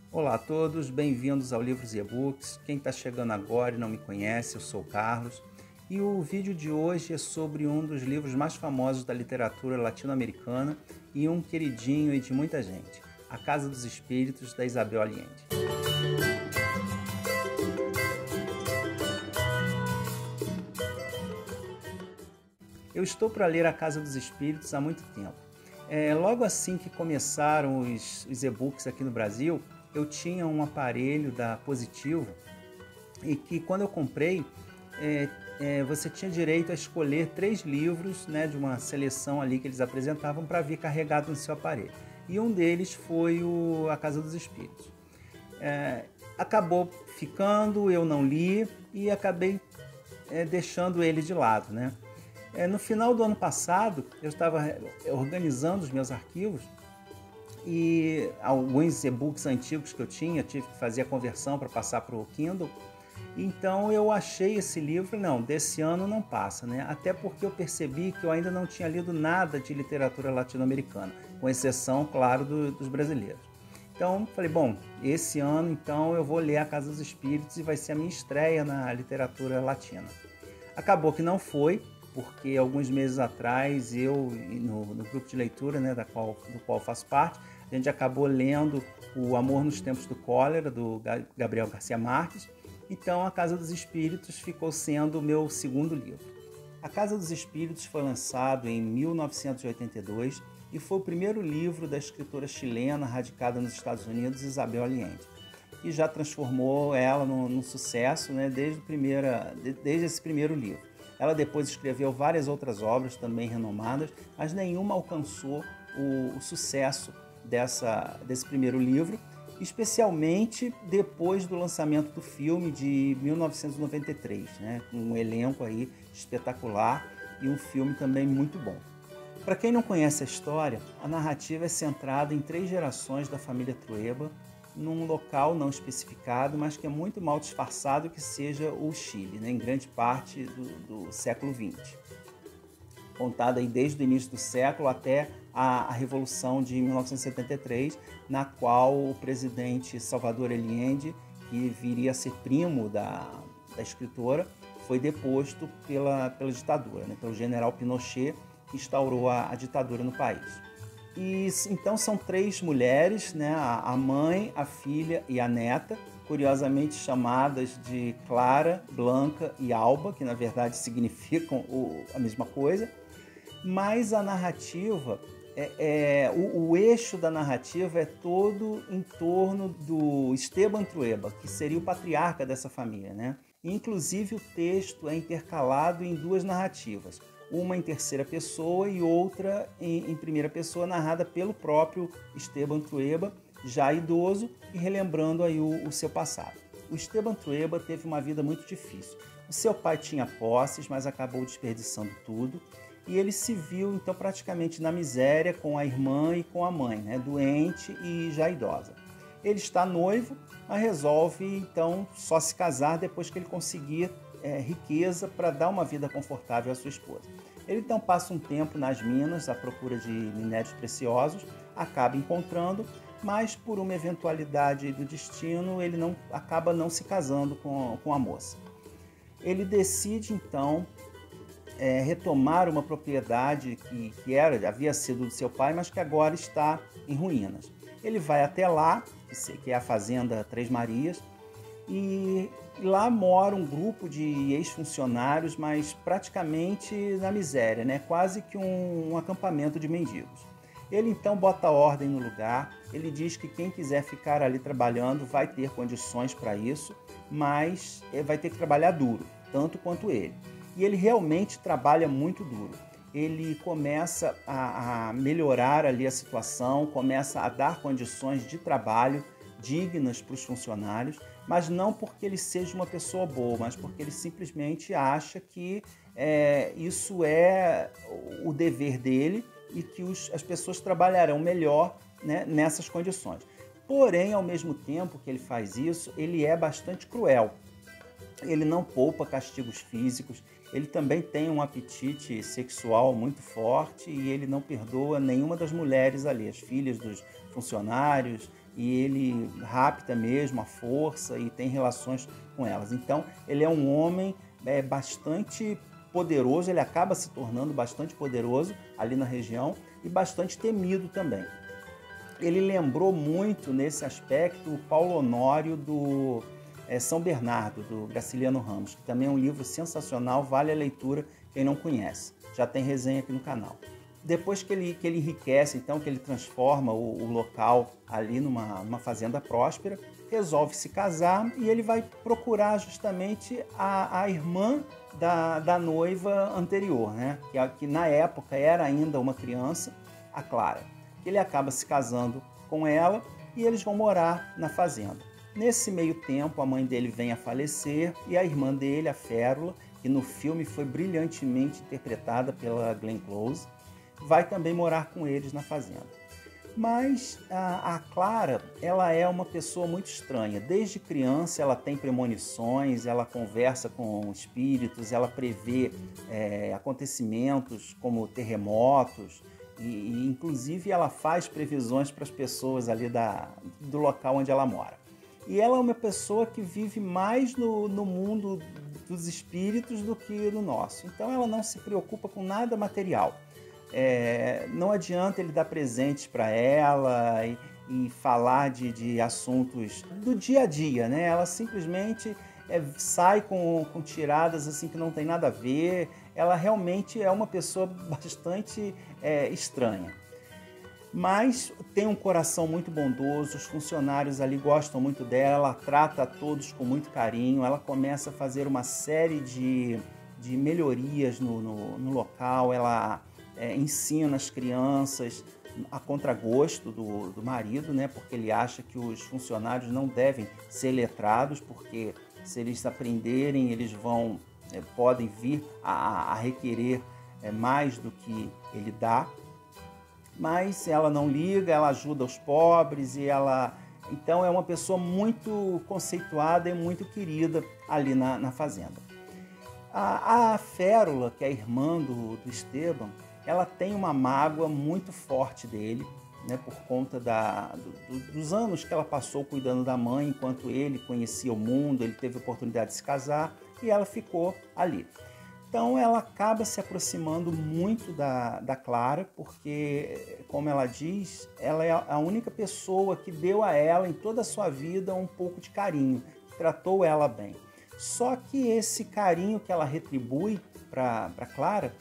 Olá a todos, bem-vindos ao Livros e E-Books. Quem está chegando agora e não me conhece, eu sou o Carlos. E o vídeo de hoje é sobre um dos livros mais famosos da literatura latino-americana e um queridinho de muita gente, A Casa dos Espíritos, da Isabel Allende. Eu estou para ler A Casa dos Espíritos há muito tempo. Logo assim que começaram os e-books aqui no Brasil, eu tinha um aparelho da Positivo e que quando eu comprei, você tinha direito a escolher 3 livros, né, de uma seleção ali que eles apresentavam para vir carregado no seu aparelho. E um deles foi A Casa dos Espíritos. Acabou ficando, eu não li e acabei deixando ele de lado, né? No final do ano passado, eu estava organizando os meus arquivos e alguns e-books antigos que eu tinha, tive que fazer a conversão para passar para o Kindle. Então eu achei esse livro, não, desse ano não passa, né? Até porque eu percebi que eu ainda não tinha lido nada de literatura latino-americana, com exceção, claro, dos brasileiros. Então falei, bom, esse ano então eu vou ler A Casa dos Espíritos e vai ser a minha estreia na literatura latina. Acabou que não foi, porque alguns meses atrás eu, no grupo de leitura, né, do qual faço parte, a gente acabou lendo O Amor nos Tempos do Cólera, do Gabriel Garcia Marques. Então, A Casa dos Espíritos ficou sendo o meu segundo livro. A Casa dos Espíritos foi lançado em 1982 e foi o primeiro livro da escritora chilena radicada nos Estados Unidos, Isabel Allende, que já transformou ela num sucesso, né, desde esse primeiro livro. Ela depois escreveu várias outras obras também renomadas, mas nenhuma alcançou o sucesso desse primeiro livro, especialmente depois do lançamento do filme de 1993, né? Um elenco aí espetacular e um filme também muito bom. Para quem não conhece a história, a narrativa é centrada em 3 gerações da família Trueba, num local não especificado, mas que é muito mal disfarçado que seja o Chile, né? Em grande parte do século XX. Contada aí desde o início do século até a Revolução de 1973, na qual o presidente Salvador Allende, que viria a ser primo da escritora, foi deposto pela ditadura, né? Pelo general Pinochet, que instaurou a ditadura no país. E então são 3 mulheres, né? A mãe, a filha e a neta, curiosamente chamadas de Clara, Blanca e Alba, que na verdade significam a mesma coisa. Mas a narrativa, o eixo da narrativa é todo em torno do Esteban Trueba, que seria o patriarca dessa família, né? Inclusive o texto é intercalado em 2 narrativas, uma em terceira pessoa e outra em primeira pessoa, narrada pelo próprio Esteban Trueba, já idoso e relembrando aí o seu passado. O Esteban Trueba teve uma vida muito difícil. O seu pai tinha posses, mas acabou desperdiçando tudo. E ele se viu, então, praticamente na miséria com a irmã e com a mãe, né? Doente e já idosa. Ele está noivo, mas resolve, então, só se casar depois que ele conseguir riqueza para dar uma vida confortável à sua esposa. Ele, então, passa um tempo nas minas à procura de minérios preciosos, acaba encontrando, mas por uma eventualidade do destino, ele acaba não se casando com a moça. Ele decide, então, retomar uma propriedade que havia sido do seu pai, mas que agora está em ruínas. Ele vai até lá, que é a Fazenda Três Marias, e lá mora um grupo de ex-funcionários, mas praticamente na miséria, né? Quase que um acampamento de mendigos. Ele então bota ordem no lugar, ele diz que quem quiser ficar ali trabalhando vai ter condições para isso, mas vai ter que trabalhar duro, tanto quanto ele. E ele realmente trabalha muito duro. Ele começa a melhorar ali a situação, começa a dar condições de trabalho dignas para os funcionários, mas não porque ele seja uma pessoa boa, mas porque ele simplesmente acha que isso é o dever dele e que as pessoas trabalharão melhor, né, nessas condições. Porém, ao mesmo tempo que ele faz isso, ele é bastante cruel. Ele não poupa castigos físicos, ele também tem um apetite sexual muito forte e ele não perdoa nenhuma das mulheres ali, as filhas dos funcionários, e ele rapta mesmo a força e tem relações com elas. Então ele é um homem bastante poderoso, ele acaba se tornando bastante poderoso ali na região e bastante temido também. Ele lembrou muito nesse aspecto o Paulo Honório do São Bernardo, do Graciliano Ramos, que também é um livro sensacional, vale a leitura quem não conhece. Já tem resenha aqui no canal. Depois que ele enriquece, então, que ele transforma o local ali numa fazenda próspera, resolve se casar e ele vai procurar justamente a irmã da noiva anterior, né? Que na época era ainda uma criança, a Clara. Ele acaba se casando com ela e eles vão morar na fazenda. Nesse meio tempo, a mãe dele vem a falecer e a irmã dele, a Férula, que no filme foi brilhantemente interpretada pela Glenn Close, vai também morar com eles na fazenda. Mas a Clara, ela é uma pessoa muito estranha. Desde criança ela tem premonições, ela conversa com espíritos, ela prevê acontecimentos como terremotos, e inclusive ela faz previsões para as pessoas ali do local onde ela mora. E ela é uma pessoa que vive mais no mundo dos espíritos do que no nosso. Então ela não se preocupa com nada material. Não adianta ele dar presentes para ela e falar de assuntos do dia a dia, né? Ela simplesmente sai com tiradas assim que não tem nada a ver. Ela realmente é uma pessoa bastante estranha. Mas tem um coração muito bondoso, os funcionários ali gostam muito dela, ela trata a todos com muito carinho, ela começa a fazer uma série de melhorias no local, ela ensina as crianças a contragosto do marido, né? Porque ele acha que os funcionários não devem ser letrados, porque se eles aprenderem, eles podem vir a requerer mais do que ele dá. Mas ela não liga, ela ajuda os pobres então é uma pessoa muito conceituada e muito querida ali na fazenda. A Férula, que é a irmã do Esteban, ela tem uma mágoa muito forte dele, né, por conta dos anos que ela passou cuidando da mãe, enquanto ele conhecia o mundo, ele teve a oportunidade de se casar e ela ficou ali. Então ela acaba se aproximando muito da Clara, porque, como ela diz, ela é a única pessoa que deu a ela, em toda a sua vida, um pouco de carinho, tratou ela bem. Só que esse carinho que ela retribui para Clara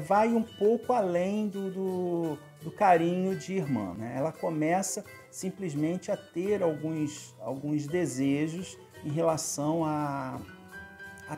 vai um pouco além do carinho de irmã, né? Ela começa simplesmente a ter alguns desejos em relação a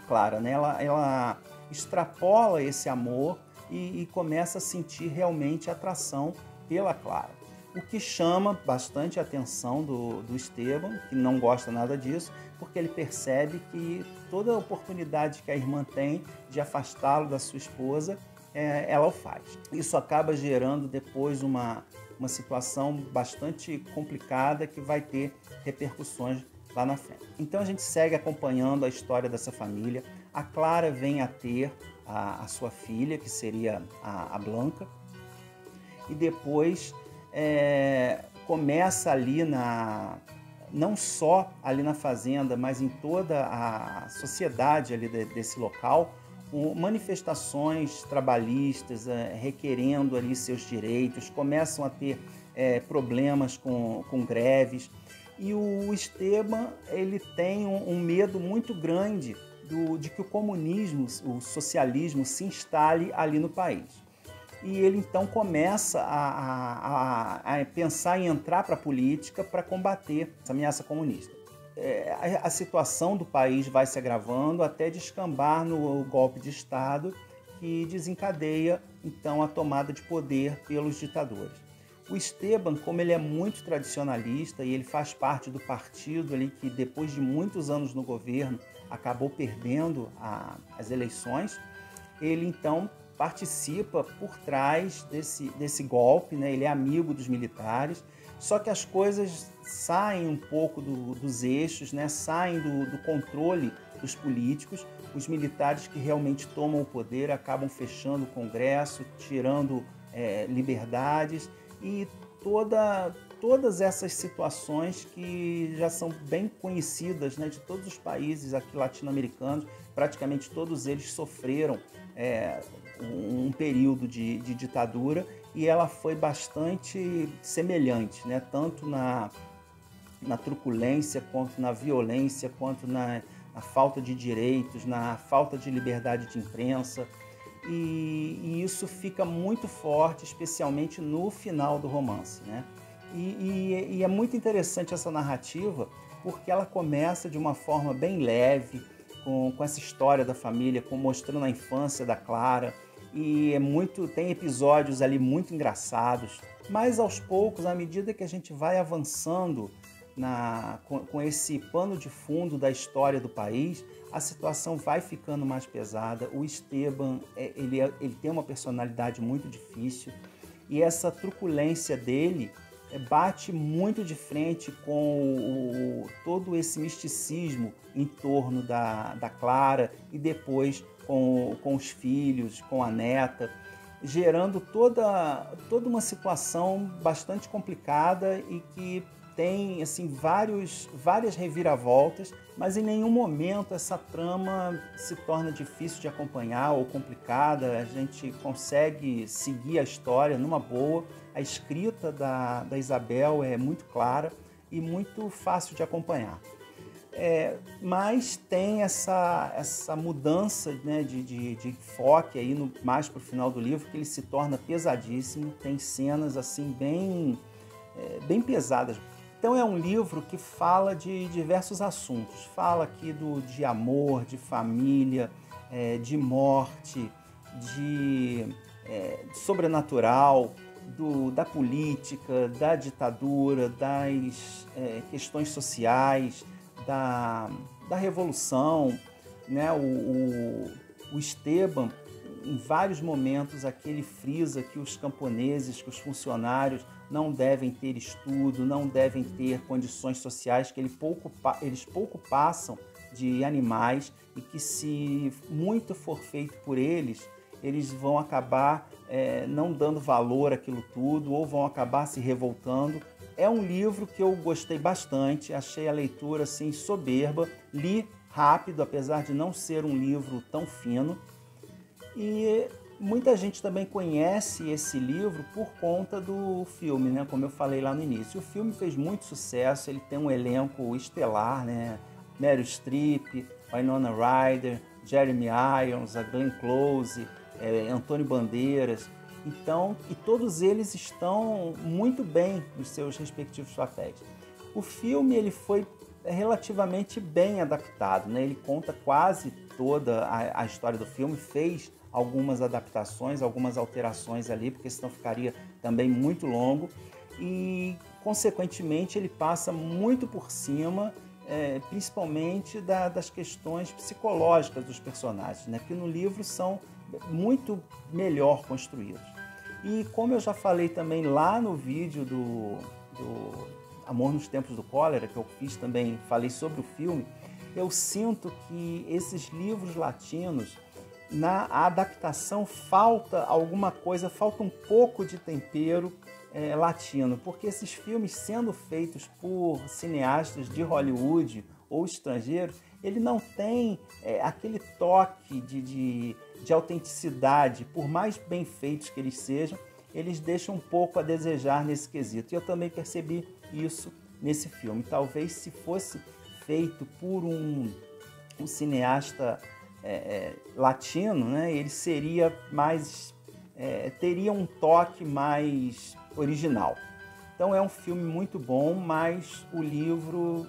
Clara, né? Ela extrapola esse amor e começa a sentir realmente atração pela Clara. O que chama bastante a atenção do Esteban, que não gosta nada disso, porque ele percebe que toda a oportunidade que a irmã tem de afastá-lo da sua esposa, ela o faz. Isso acaba gerando depois uma situação bastante complicada que vai ter repercussões lá na frente. Então a gente segue acompanhando a história dessa família. A Clara vem a ter a sua filha, que seria a Blanca, e depois começa ali não só ali na fazenda, mas em toda a sociedade ali desse local, manifestações trabalhistas requerendo ali seus direitos, começam a ter problemas com greves. E o Esteban, ele tem um medo muito grande de que o comunismo, o socialismo se instale ali no país. E ele então começa a pensar em entrar para a política para combater essa ameaça comunista. A situação do país vai se agravando até descambar no golpe de Estado que desencadeia então a tomada de poder pelos ditadores. O Esteban, como ele é muito tradicionalista e ele faz parte do partido ali que depois de muitos anos no governo acabou perdendo as eleições, ele então participa por trás desse golpe, né? Ele é amigo dos militares, só que as coisas saem um pouco dos eixos, né? Saem do controle dos políticos. Os militares que realmente tomam o poder acabam fechando o Congresso, tirando liberdades, e todo todas essas situações que já são bem conhecidas, né, de todos os países aqui latino-americanos. Praticamente todos eles sofreram um período de ditadura, e ela foi bastante semelhante, né, tanto na truculência, quanto na violência, quanto na falta de direitos, na falta de liberdade de imprensa. E isso fica muito forte, especialmente no final do romance, né? E é muito interessante essa narrativa, porque ela começa de uma forma bem leve, com essa história da família, mostrando a infância da Clara, e tem episódios ali muito engraçados, mas aos poucos, à medida que a gente vai avançando com esse pano de fundo da história do país, a situação vai ficando mais pesada. O Esteban, ele tem uma personalidade muito difícil, e essa truculência dele bate muito de frente com todo esse misticismo em torno da Clara, e depois com os filhos, com a neta, gerando toda uma situação bastante complicada e que tem assim, várias reviravoltas, mas em nenhum momento essa trama se torna difícil de acompanhar ou complicada. A gente consegue seguir a história numa boa. A escrita da Isabel é muito clara e muito fácil de acompanhar. Mas tem essa mudança, né, de enfoque aí mais para o final do livro, que ele se torna pesadíssimo. Tem cenas assim bem pesadas. Então é um livro que fala de diversos assuntos. Fala aqui de amor, de família, de morte, de sobrenatural, da política, da ditadura, das questões sociais, da revolução, né? O Esteban, em vários momentos, aqui ele frisa que os camponeses, que os funcionários não devem ter estudo, não devem ter condições sociais, que eles pouco passam de animais, e que se muito for feito por eles, eles vão acabar não dando valor àquilo tudo, ou vão acabar se revoltando. É um livro que eu gostei bastante, achei a leitura assim soberba, li rápido, apesar de não ser um livro tão fino, e muita gente também conhece esse livro por conta do filme, né? Como eu falei lá no início. O filme fez muito sucesso, ele tem um elenco estelar, né? Meryl Streep, Winona Ryder, Jeremy Irons, a Glenn Close, Antônio Bandeiras. Então, e todos eles estão muito bem nos seus respectivos papéis. O filme ele foi relativamente bem adaptado, né? Ele conta quase toda a história do filme, fez algumas adaptações, algumas alterações ali, porque senão ficaria também muito longo, e consequentemente ele passa muito por cima, principalmente das questões psicológicas dos personagens, né, que no livro são muito melhor construídos. E como eu já falei também lá no vídeo do Amor nos Tempos do Cólera, que eu fiz também, falei sobre o filme, eu sinto que esses livros latinos, na adaptação falta alguma coisa, falta um pouco de tempero latino, porque esses filmes, sendo feitos por cineastas de Hollywood ou estrangeiros, ele não tem aquele toque de autenticidade. Por mais bem feitos que eles sejam, eles deixam um pouco a desejar nesse quesito. E eu também percebi isso nesse filme. Talvez se fosse feito por um cineasta latino, né, ele seria mais, teria um toque mais original. Então é um filme muito bom, mas o livro,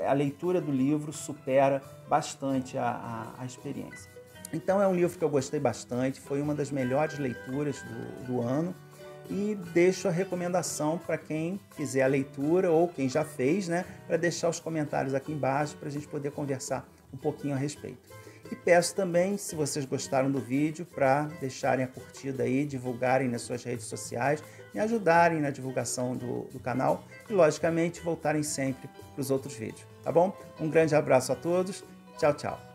a leitura do livro supera bastante a experiência. Então é um livro que eu gostei bastante, foi uma das melhores leituras do ano, e deixo a recomendação para quem fizer a leitura ou quem já fez, né, para deixar os comentários aqui embaixo para a gente poder conversar um pouquinho a respeito. E peço também, se vocês gostaram do vídeo, para deixarem a curtida aí, divulgarem nas suas redes sociais, me ajudarem na divulgação do canal e, logicamente, voltarem sempre para os outros vídeos, tá bom? Um grande abraço a todos, tchau, tchau!